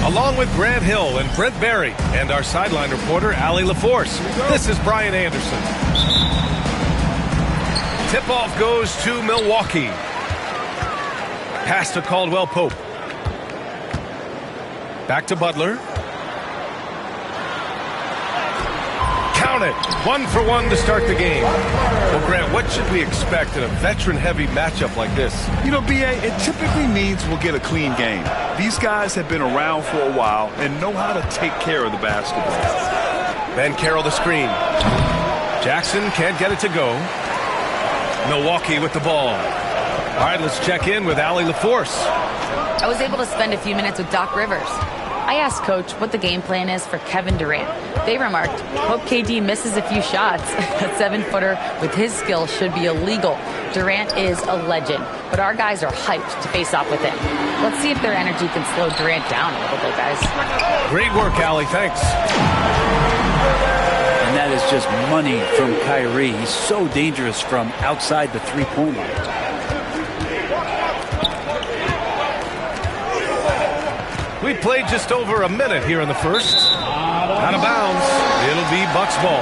Along with Grant Hill and Brent Barry and our sideline reporter, Allie LaForce, this is Brian Anderson. Tip-off goes to Milwaukee. Pass to Caldwell Pope. Back to Butler. Count it. 1 for 1 to start the game. Well, Grant, what should we expect in a veteran-heavy matchup like this? You know, B.A., it typically means we'll get a clean game. These guys have been around for a while and know how to take care of the basketball. Ben Carroll the screen. Jackson can't get it to go. Milwaukee with the ball. All right, let's check in with Allie LaForce. I was able to spend a few minutes with Doc Rivers. I asked Coach what the game plan is for Kevin Durant. They remarked, hope KD misses a few shots. A 7-footer with his skill should be illegal. Durant is a legend, but our guys are hyped to face off with him. Let's see if their energy can slow Durant down a little bit, guys. Great work, Allie. Thanks. And that is just money from Kyrie. He's so dangerous from outside the three-point line. We played just over a minute here in the first. Out of bounds. It'll be Bucks ball.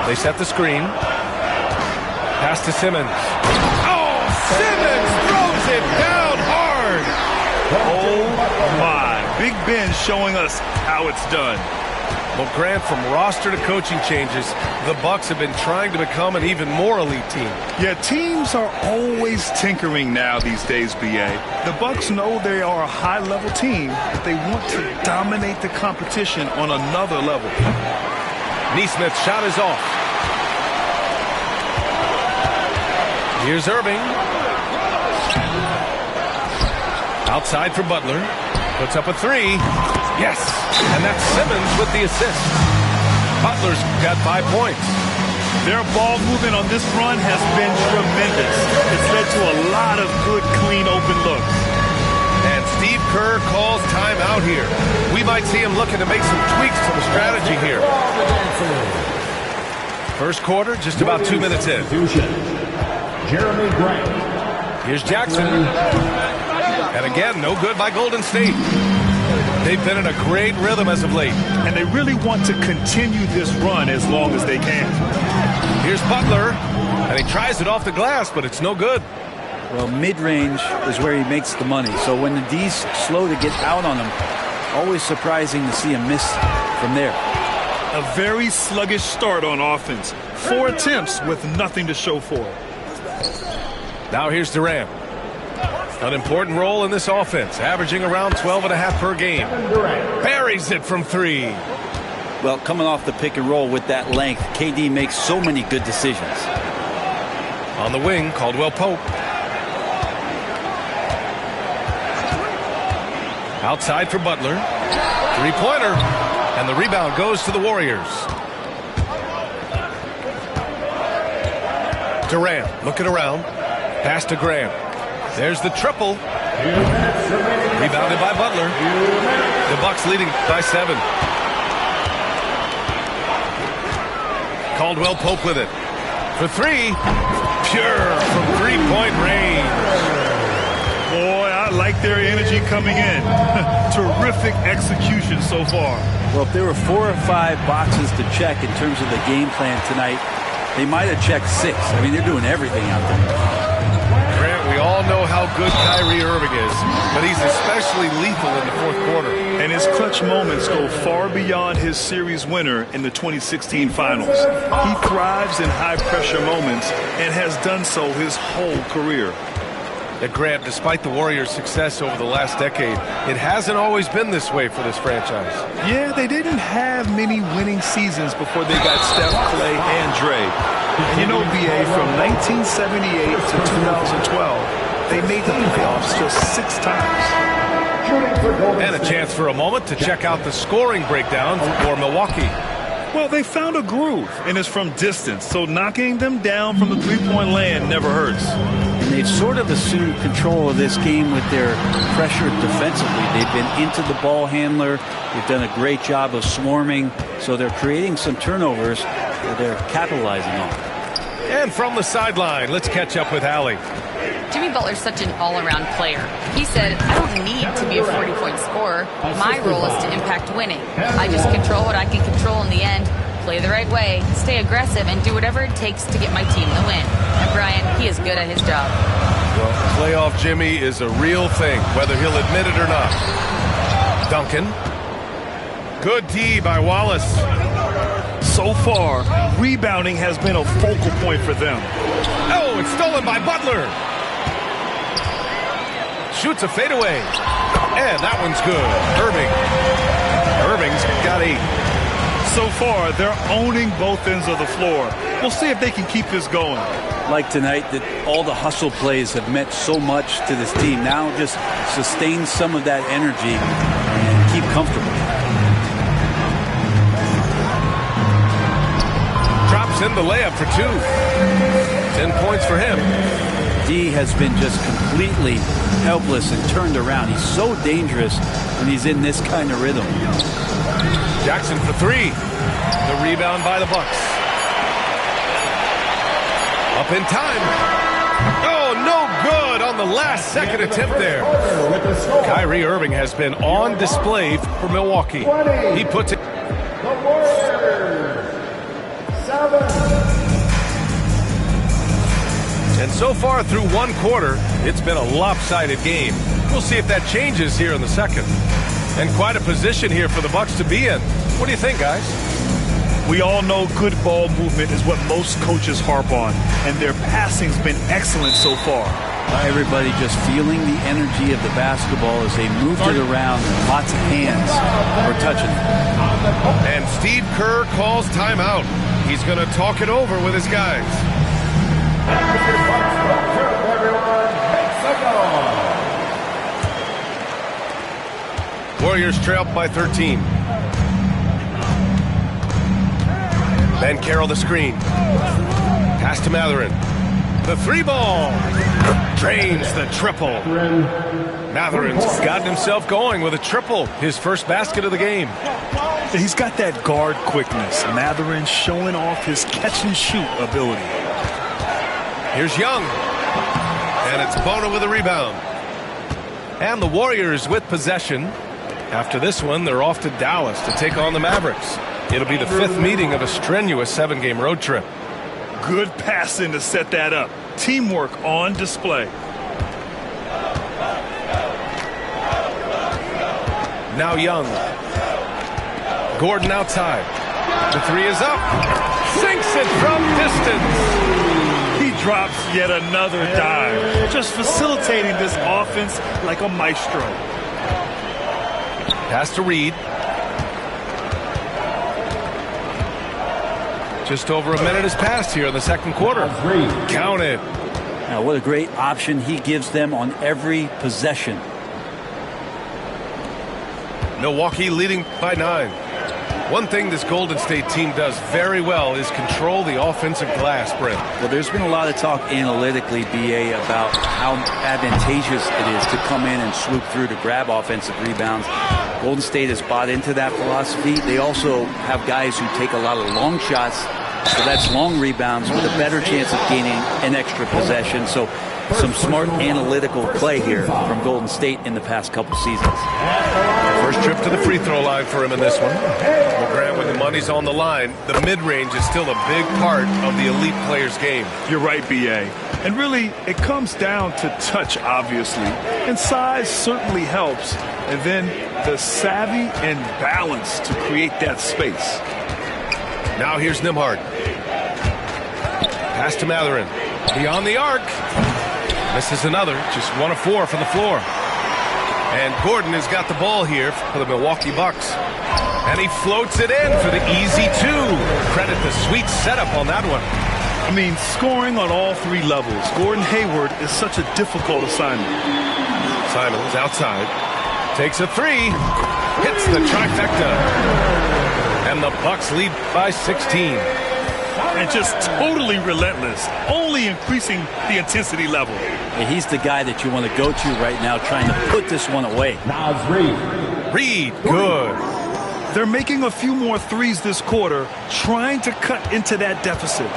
They set the screen. Pass to Simmons. Oh, Simmons throws it down hard. Oh, my. Big Ben showing us how it's done. Well, Grant, from roster to coaching changes, the Bucks have been trying to become an even more elite team. Yeah, teams are always tinkering now these days, B.A. The Bucks know they are a high-level team, but they want to dominate the competition on another level. Neesmith's shot is off. Here's Irving. Outside for Butler. Puts up a three. Yes. And that's Simmons with the assist. Butler's got 5 points. Their ball movement on this run has been tremendous. It's led to a lot of good, clean, open looks. And Steve Kerr calls timeout here. We might see him looking to make some tweaks to the strategy here. First quarter, just about 2 minutes in. Jeremy Grant. Here's Jackson. And again, no good by Golden State. They've been in a great rhythm as of late. And they really want to continue this run as long as they can. Here's Butler. And he tries it off the glass, but it's no good. Well, mid-range is where he makes the money. So when the D's slow to get out on him, always surprising to see him miss from there. A very sluggish start on offense. 4 attempts with nothing to show for it. Now here's Durant. An important role in this offense, averaging around 12.5 per game. Buries it from 3. Well, coming off the pick and roll with that length, KD makes so many good decisions. On the wing, Caldwell Pope. Outside for Butler. Three-pointer. And the rebound goes to the Warriors. Durant looking around. Pass to Graham. There's the triple. Rebounded by Butler. The Bucks leading by 7. Caldwell Pope with it. For 3. Pure from 3-point range. Boy, I like their energy coming in. Terrific execution so far. Well, if there were 4 or 5 boxes to check in terms of the game plan tonight, they might have checked 6. I mean, they're doing everything out there. Grant, we all know how good Kyrie Irving is, but he's especially lethal in the fourth quarter. And his clutch moments go far beyond his series winner in the 2016 finals. He thrives in high-pressure moments and has done so his whole career. Grant, despite the Warriors' success over the last decade, it hasn't always been this way for this franchise. Yeah, they didn't have many winning seasons before they got Steph, Clay, and Dre. And you know, BA, from 1978 to 2012, they made the playoffs just 6 times. And a chance for a moment to check out the scoring breakdown for Milwaukee. Well, they found a groove, and it's from distance, so knocking them down from the three-point land never hurts. And they've sort of assumed control of this game with their pressure defensively. They've been into the ball handler. They've done a great job of swarming, so they're creating some turnovers that they're capitalizing on. And from the sideline, let's catch up with Allie. Jimmy Butler's such an all-around player. He said, I don't need to be a 40-point scorer. My role is to impact winning. I just control what I can control in the end, play the right way, stay aggressive, and do whatever it takes to get my team the win. And Brian, he is good at his job. Well, playoff Jimmy is a real thing, whether he'll admit it or not. Duncan. Good D by Wallace. So far, rebounding has been a focal point for them. Oh, it's stolen by Butler. Shoots a fadeaway. And that one's good. Irving's got 8. So far, they're owning both ends of the floor. We'll see if they can keep this going. Like tonight, that all the hustle plays have meant so much to this team. Now just sustain some of that energy and keep comfortable. Drops in the layup for 2. 10 points for him. D has been just completely helpless and turned around. He's so dangerous when he's in this kind of rhythm. Jackson for 3. The rebound by the Bucks. Up in time. Oh, no good on the last second attempt there. Kyrie Irving has been on display for Milwaukee. He puts it. And so far through one quarter, it's been a lopsided game. We'll see if that changes here in the second. And quite a position here for the Bucks to be in. What do you think, guys? We all know good ball movement is what most coaches harp on, and their passing's been excellent so far. Everybody just feeling the energy of the basketball as they moved it around, and lots of hands were touching it. And Steve Kerr calls timeout. He's going to talk it over with his guys. Warriors trail by 13. Banchero the screen. Pass to Mathurin. The three ball. Drains the triple. Mathurin's gotten himself going with a triple. His first basket of the game. He's got that guard quickness. Mathurin showing off his catch-and-shoot ability. Here's Young. And it's Bona with a rebound. And the Warriors with possession. After this one, they're off to Dallas to take on the Mavericks. It'll be the 5th meeting of a strenuous 7-game road trip. Good passing to set that up. Teamwork on display. Now Young. Gordon outside. The three is up. Sinks it from distance. He drops yet another dive. Just facilitating this offense like a maestro. Pass to Reed. Just over a minute has passed here in the second quarter. Count it. Now, what a great option he gives them on every possession. Milwaukee leading by 9. One thing this Golden State team does very well is control the offensive glass, Brent. Well, there's been a lot of talk analytically, BA, about how advantageous it is to come in and swoop through to grab offensive rebounds. Golden State has bought into that philosophy. They also have guys who take a lot of long shots, so that's long rebounds with a better chance of gaining an extra possession. So some smart analytical play here from Golden State in the past couple seasons. First trip to the free throw line for him in this one. Well, Grant, when the money's on the line, the mid-range is still a big part of the elite player's game. You're right, B.A. And really, it comes down to touch, obviously. And size certainly helps. And then the savvy and balance to create that space. Now here's Nembhard. Pass to Mathurin. Beyond the arc. Misses another. Just 1 of 4 from the floor. And Gordon has got the ball here for the Milwaukee Bucks. And he floats it in for the easy 2. Credit the sweet setup on that one. I mean, scoring on all 3 levels. Gordon Hayward is such a difficult assignment. Simons outside. Takes a 3. Hits the trifecta. And the Bucks lead by 16. And just totally relentless, only increasing the intensity level. He's the guy that you want to go to right now, trying to put this one away. Now it's Reed, good. They're making a few more threes this quarter, trying to cut into that deficit.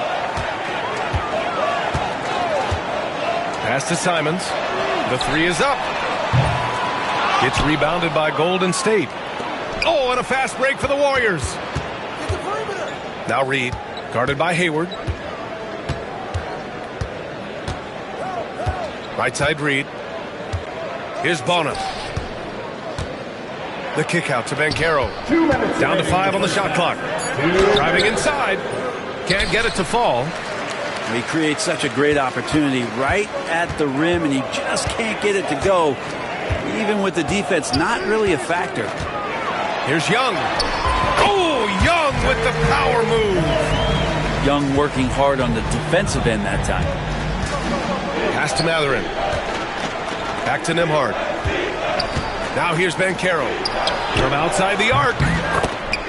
Pass to Simons. The 3 is up. It's rebounded by Golden State. Oh, and a fast break for the Warriors. Now Reed. Guarded by Hayward. Right side Reed. Here's Bona. The kick out to Banchero. Down to 5 on the shot clock. Driving inside. Can't get it to fall. He creates such a great opportunity right at the rim, and he just can't get it to go. Even with the defense not really a factor. Here's Young. Oh, Young with the power move. Young working hard on the defensive end that time. Pass to Mathurin. Back to Nembhard. Now here's Banchero. From outside the arc.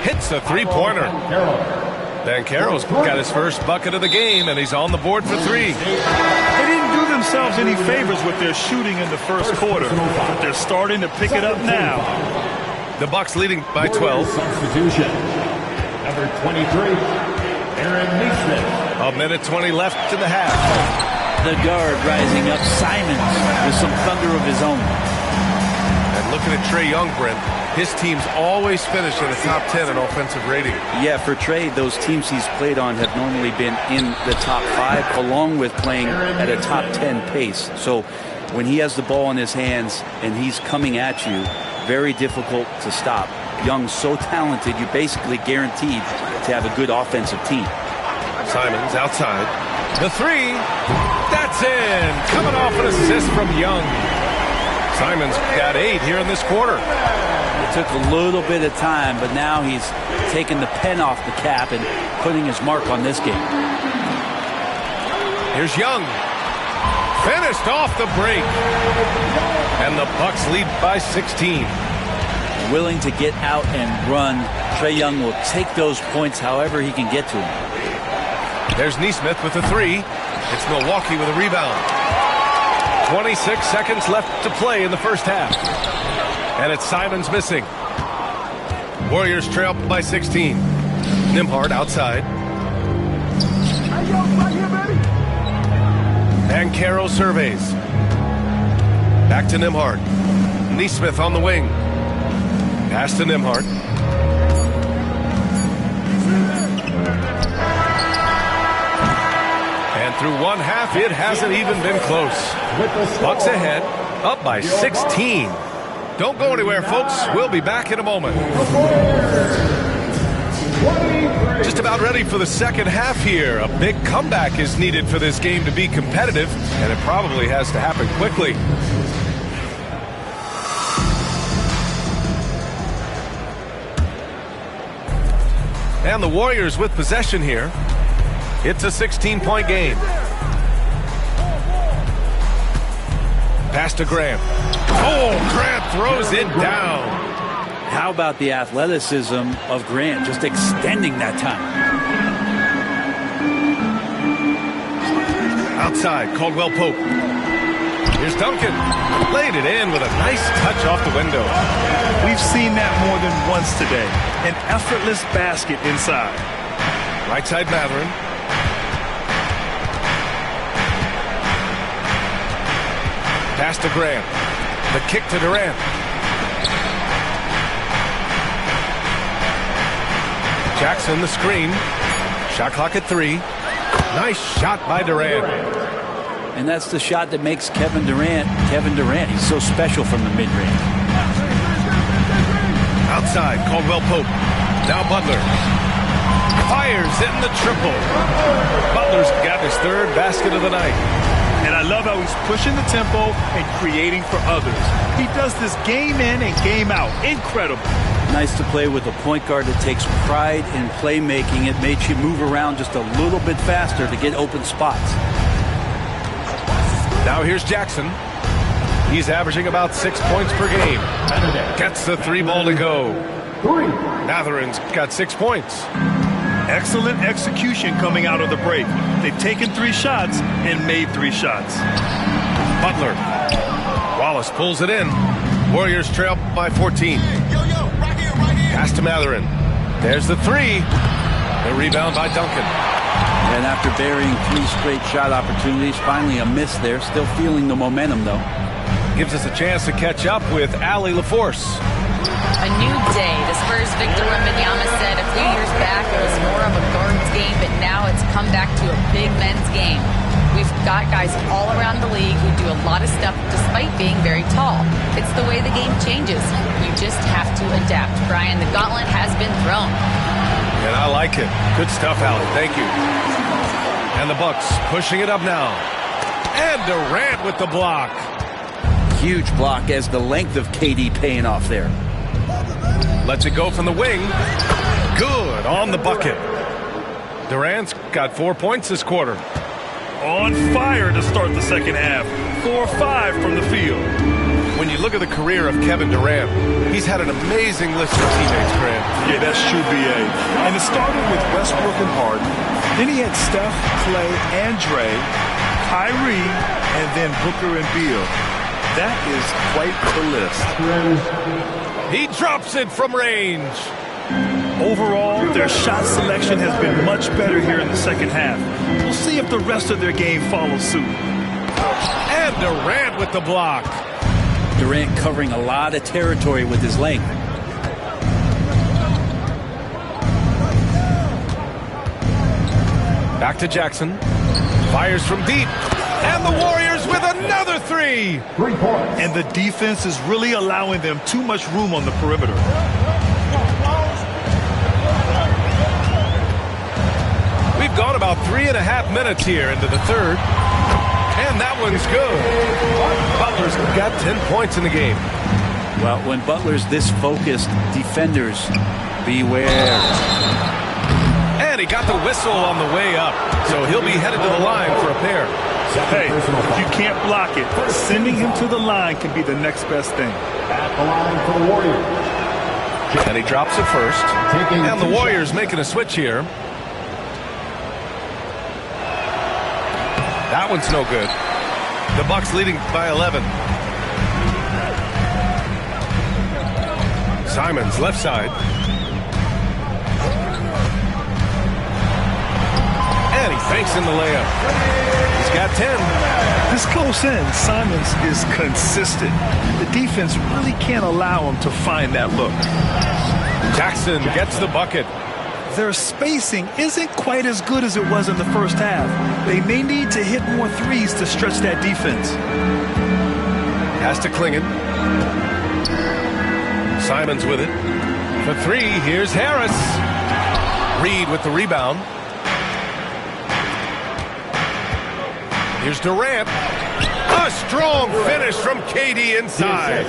Hits a 3-pointer. Banchero's got his first bucket of the game, and he's on the board for 3. They didn't do themselves any favors with their shooting in the first quarter, but they're starting to pick it up now. The Bucks leading by 12. Substitution. Number 23. Aaron Nesmith. A minute 20 left in the half. The guard rising up, Simons, with some thunder of his own. And looking at Trae Young, Brent, his teams always finish in the top 10 in offensive rating. Yeah, for Trae, those teams he's played on have normally been in the top 5, along with playing at a top 10 pace. So when he has the ball in his hands and he's coming at you, very difficult to stop. Young's so talented, you're basically guaranteed to have a good offensive team. Simons outside. The 3. That's in. Coming off an assist from Young. Simons got 8 here in this quarter. It took a little bit of time, but now he's taking the pen off the cap and putting his mark on this game. Here's Young. Finished off the break. And the Bucks lead by 16. willing to get out and run. Trae Young will take those points however he can get to them. There's Nesmith with the three. It's Milwaukee with a rebound. 26 seconds left to play in the first half. And it's Simons missing. Warriors trail by 16. Nembhard outside. Banchero surveys. Back to Nembhard. Nesmith on the wing. Pass to Nembhard. And through one half, it hasn't even been close. Bucks ahead, up by 16. Don't go anywhere, folks. We'll be back in a moment. Just about ready for the second half here. A big comeback is needed for this game to be competitive, and it probably has to happen quickly. And the Warriors with possession here. It's a 16-point game. Pass to Grant. Oh, Grant throws it down. How about the athleticism of Grant, just extending that time? Outside, Caldwell Pope. Here's Duncan. Laid it in with a nice touch off the window. We've seen that more than once today. An effortless basket inside. Right side, Mathurin. Pass to Grant. The kick to Durant. Jackson the screen. Shot clock at 3. Nice shot by Durant. And that's the shot that makes Kevin Durant. He's so special from the mid-range. Outside, Caldwell Pope. Now Butler. Fires in the triple. Butler's got his third basket of the night. And I love how he's pushing the tempo and creating for others. He does this game in and game out. Incredible. Nice to play with a point guard that takes pride in playmaking. It makes you move around just a little bit faster to get open spots. Now here's Jackson. He's averaging about 6 points per game. Gets the 3 ball to go. Mathurin's got 6 points. Excellent execution coming out of the break. They've taken 3 shots and made 3 shots. Butler. Wallace pulls it in. Warriors trail by 14. Pass to Mathurin. There's the 3. The rebound by Duncan. And after burying 3 straight shot opportunities, finally a miss there. Still feeling the momentum, though. Gives us a chance to catch up with Allie LaForce. A new day. The Spurs' Victor Wembanyama said a few years back it was more of a guards game, but now it's come back to a big men's game. We've got guys all around the league who do a lot of stuff despite being very tall. It's the way the game changes. You just have to adapt. Brian, the gauntlet has been thrown. And I like it. Good stuff, Allie. Thank you. And the Bucks pushing it up now. And Durant with the block. Huge block as the length of KD paying off there. Lets it go from the wing. Good on the bucket. Durant's got 4 points this quarter. On fire to start the second half. 4-5 from the field. When you look at the career of Kevin Durant, he's had an amazing list of teammates, Grant. Yeah, that's true, B.A. And it started with Westbrook and Harden. Then he had Steph, Clay, and Dre, Kyrie, and then Booker and Beal. That is quite the list. He drops it from range. Overall, their shot selection has been much better here in the second half. We'll see if the rest of their game follows suit. And Durant with the block. Durant covering a lot of territory with his length. Back to Jackson. Fires from deep. And the Warriors with another 3. 3 points. And the defense is really allowing them too much room on the perimeter. We've gone about 3.5 minutes here into the third. And that one's good. Butler's got 10 points in the game. Well, when Butler's this focused, defenders, beware. And he got the whistle on the way up. So he'll be headed to the line for a pair. Hey, if you can't block it, sending him to the line can be the next best thing. At the line for the Warriors, And he drops it first. And the Warriors making a switch here. That one's no good. The Bucks leading by 11. Simons, left side. And he fakes in the layup. He's got 10. This close in, Simons is consistent. The defense really can't allow him to find that look. Jackson gets the bucket. Their spacing isn't quite as good as it was in the first half. They may need to hit more threes to stretch that defense. Pass to Clingan. Simons with it. For three, here's Harris. Reed with the rebound. Here's Durant. A strong finish from KD inside.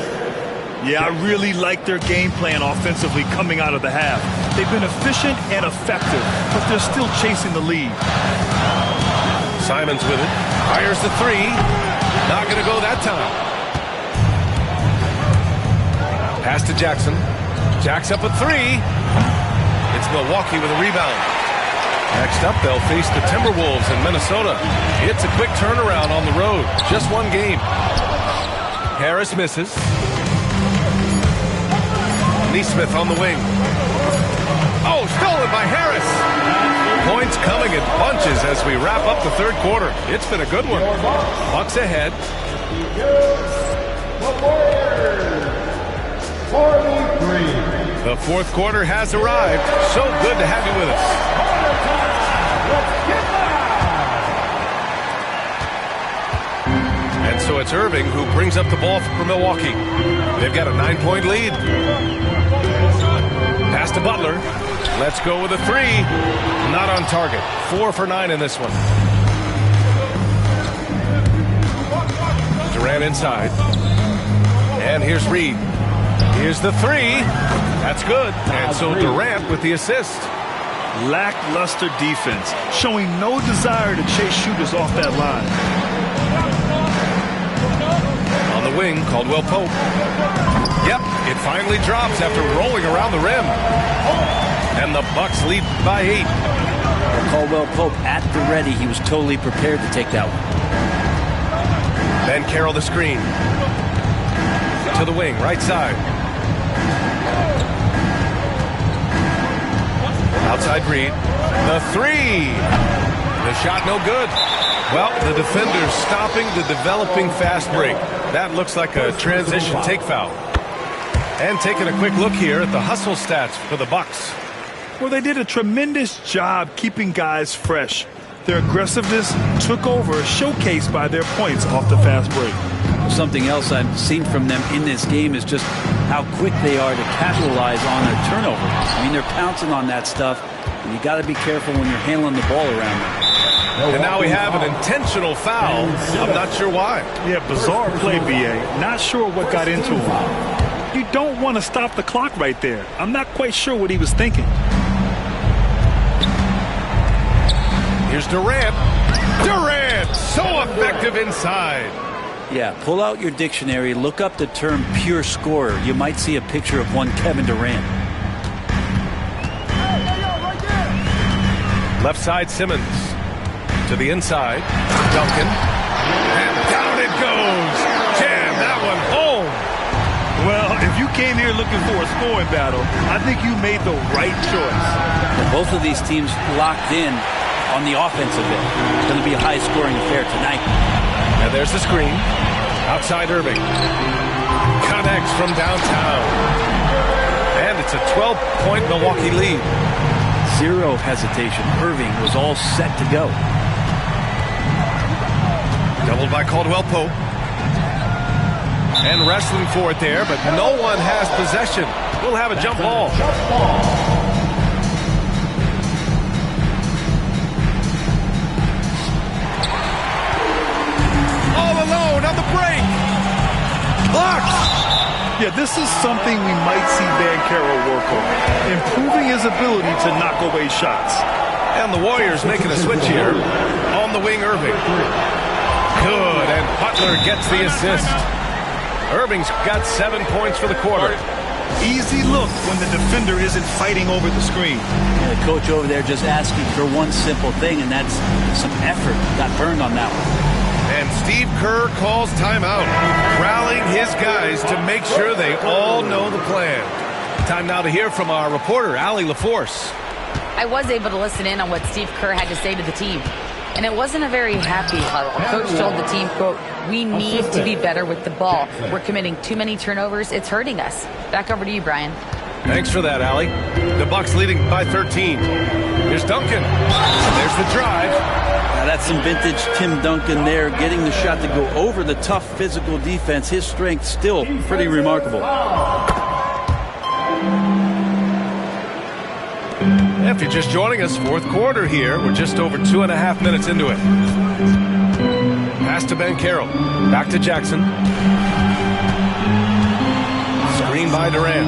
Yeah, I really like their game plan offensively coming out of the half. They've been efficient and effective, but they're still chasing the lead. Simons with it. Fires the three. Not going to go that time. Pass to Jackson. Jack's up a three. It's Milwaukee with a rebound. Next up, they'll face the Timberwolves in Minnesota. It's a quick turnaround on the road. Just one game. Harris misses. Neesmith on the wing. Oh, stolen by Harris. Points coming in bunches as we wrap up the third quarter. It's been a good one. Bucks ahead. The fourth quarter has arrived. So good to have you with us. And so it's Irving who brings up the ball for Milwaukee. They've got a 9-point lead. Pass to Butler. Let's go with a three. Not on target. 4 for 9 in this one. Durant inside. And here's Reed. Here's the three. That's good. And so Durant with the assist. Lackluster defense, showing no desire to chase shooters off that line. On the wing, Caldwell Pope. Yep, it finally drops after rolling around the rim. And the Bucks lead by 8. Caldwell Pope at the ready. He was totally prepared to take that one. Ben Carroll the screen. To the wing, right side. Outside Reed. The three. The shot no good. Well, the defender's stopping the developing fast break. That looks like a transition take foul. And taking a quick look here at the hustle stats for the Bucks. Well, they did a tremendous job keeping guys fresh. Their aggressiveness took over, showcased by their points off the fast break. Something else I've seen from them in this game is just how quick they are to capitalize on their turnovers. I mean, they're pouncing on that stuff, and you got to be careful when you're handling the ball around them. And now we have an intentional foul. I'm not sure why. Yeah, bizarre play, B.A. Not sure what got into him. You don't want to stop the clock right there. I'm not quite sure what he was thinking. Here's Durant. Durant, so effective inside. Yeah, pull out your dictionary, look up the term pure scorer. You might see a picture of one Kevin Durant. Left side, Simmons. To the inside, Duncan. And down it goes. Jam that one home. Well, if you came here looking for a scoring battle, I think you made the right choice. Both of these teams locked in on the offensive end. It's going to be a high-scoring affair tonight. And there's the screen. Outside Irving. Connects from downtown. And it's a 12-point Milwaukee lead. Zero hesitation. Irving was all set to go. Doubled by Caldwell Pope. And wrestling for it there, but no one has possession. We'll have a jump ball. All alone on the break. Blocked. Yeah, this is something we might see Banchero work on, improving his ability to knock away shots. And the Warriors making a switch here. On the wing, Irving. Good, and Butler gets the assist. Irving's got 7 points for the quarter. Easy look when the defender isn't fighting over the screen. And the coach over there just asking for one simple thing, and that's some effort. Got burned on that one. And Steve Kerr calls timeout, rallying his guys to make sure they all know the plan. Time now to hear from our reporter, Allie LaForce. I was able to listen in on what Steve Kerr had to say to the team. And it wasn't a very happy huddle. Coach told the team, quote, "We need to be better with the ball. We're committing too many turnovers. It's hurting us." Back over to you, Brian. Thanks for that, Allie. The Bucks leading by 13. Here's Duncan. There's the drive. Now that's some vintage Tim Duncan there, getting the shot to go over the tough physical defense. His strength still pretty remarkable. If you're just joining us, fourth quarter here. We're just over 2.5 minutes into it. Pass to Banchero. Back to Jackson. Screen by Durant.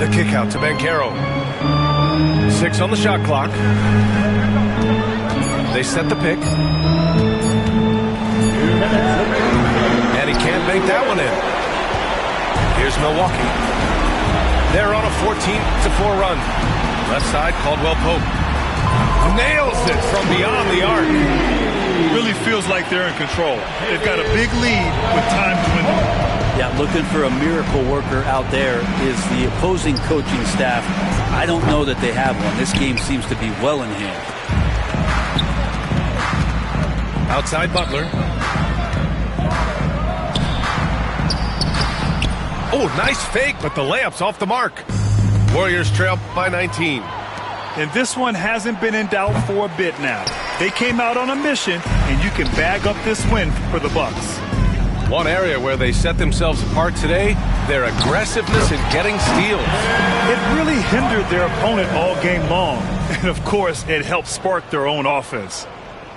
The kick out to Banchero. 6 on the shot clock. They set the pick. And he can't make that one in. Here's Milwaukee. They're on a 14-4 run. Left side, Caldwell Pope. Nails it from beyond the arc. Really feels like they're in control. They've got a big lead with time dwindling. Yeah, looking for a miracle worker out there is the opposing coaching staff. I don't know that they have one. This game seems to be well in hand. Outside Butler. Oh, nice fake, but the layup's off the mark. Warriors trail by 19. And this one hasn't been in doubt for a bit now. They came out on a mission, and you can bag up this win for the Bucks. One area where they set themselves apart today, their aggressiveness in getting steals. It really hindered their opponent all game long. And, of course, it helped spark their own offense.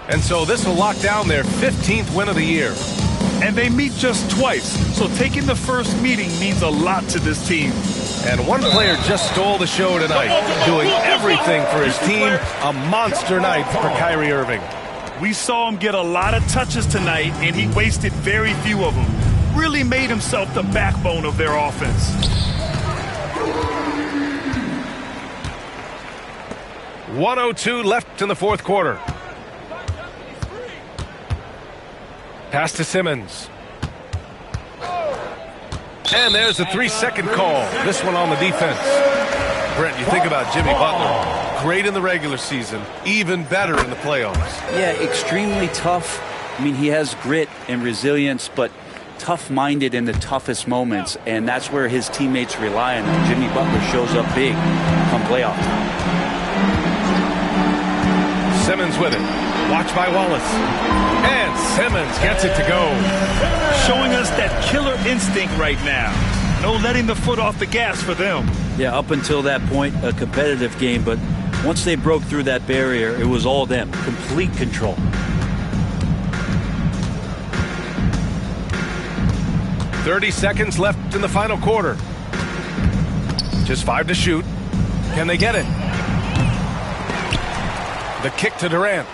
And so this will lock down their 15th win of the year. And they meet just twice, so taking the first meeting means a lot to this team. And one player just stole the show tonight, doing everything for his team. A monster night for Kyrie Irving. We saw him get a lot of touches tonight, and he wasted very few of them. Really made himself the backbone of their offense. .102 left in the fourth quarter. Pass to Simmons. And there's a 3-second call. This one on the defense. Brent, you think about Jimmy Butler. Great in the regular season. Even better in the playoffs. Yeah, extremely tough. I mean, he has grit and resilience, but tough-minded in the toughest moments. And that's where his teammates rely on him. Jimmy Butler shows up big come playoff time. Simmons with it. Watch by Wallace. And Simmons gets it to go. Showing us that killer instinct right now. No letting the foot off the gas for them. Yeah, up until that point, a competitive game. But once they broke through that barrier, it was all them. Complete control. .30 seconds left in the final quarter. Just 5 to shoot. Can they get it? The kick to Durant.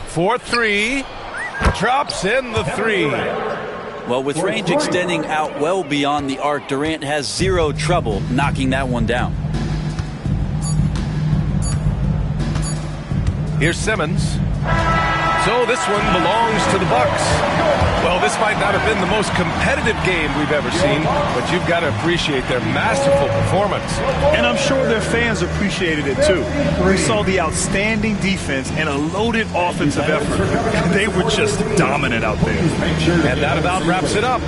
For 3. Drops in the 3. Well, with range extending out well beyond the arc, Durant has zero trouble knocking that one down. Here's Simmons. So this one belongs to the Bucks. Well, this might not have been the most competitive game we've ever seen, but you've got to appreciate their masterful performance. And I'm sure their fans appreciated it too. We saw the outstanding defense and a loaded offensive effort. They were just dominant out there. And that about wraps it up.